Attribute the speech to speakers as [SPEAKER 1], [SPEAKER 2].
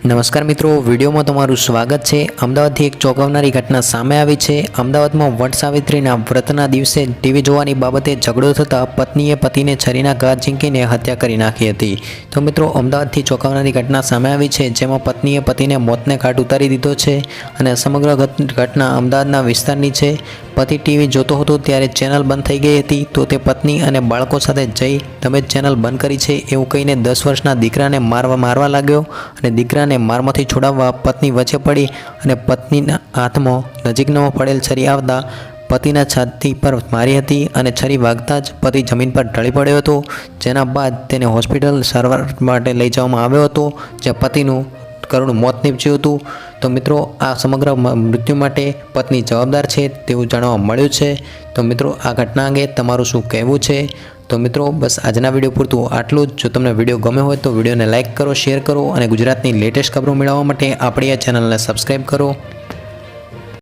[SPEAKER 1] નમસ્કાર મિત્રો, વિડીયોમાં તમારું સ્વાગત છે। અમદાવાદથી એક ચોંકાવનારી ઘટના સામે આવી છે। અમદાવાદમાં વટ સાવિત્રીના વ્રતના દિવસે ટીવી જોવાની બાબતે ઝઘડો થતાં પત્નીએ પતિને છરીના ઘા ઝીંકીને હત્યા કરી નાખી હતી। તો મિત્રો, અમદાવાદથી ચોંકાવનારી ઘટના સામે આવી છે, જેમાં પત્નીએ પતિને મોતને ઘાટ ઉતારી દીધો છે અને સમગ્ર ઘટના અમદાવાદના વિસ્તારની છે। પતિ ટીવી જોતો હતો ત્યારે ચેનલ બંધ થઈ ગઈ હતી, તો તે પત્ની અને બાળકો સાથે જઈ તમે જ ચેનલ બંધ કરી છે એવું કહીને 10 વર્ષના દીકરાને મારવા લાગ્યો અને દીકરાને મારમાંથી છોડાવવા પત્ની વચ્ચે પડી અને પત્નીના હાથમાં નજીકમાં પડેલ છરી આવતા પતિના છાતી પર મારી હતી અને છરી વાગતા જ પતિ જમીન પર ઢળી પડ્યો હતો, જેના બાદ તેને હોસ્પિટલ સારવાર માટે લઈ જવામાં આવ્યો હતો, જ્યાં પતિનું કરુણ મોત નીપજ્યું હતું। તો મિત્રો, આ સમગ્ર મૃત્યુ માટે પત્ની જવાબદાર છે તેવું જાણવા મળ્યું છે। તો મિત્રો, આ ઘટના અંગે તમારું શું કહેવું છે? તો મિત્રો, બસ આજના વિડીયો પૂરતું આટલું જ। જો તમને વિડીયો ગમ્યો હોય તો વિડીયોને લાઇક કરો, શેર કરો અને ગુજરાતની લેટેસ્ટ ખબરો મેળવવા માટે આપણી આ ચેનલને સબસ્ક્રાઈબ કરો।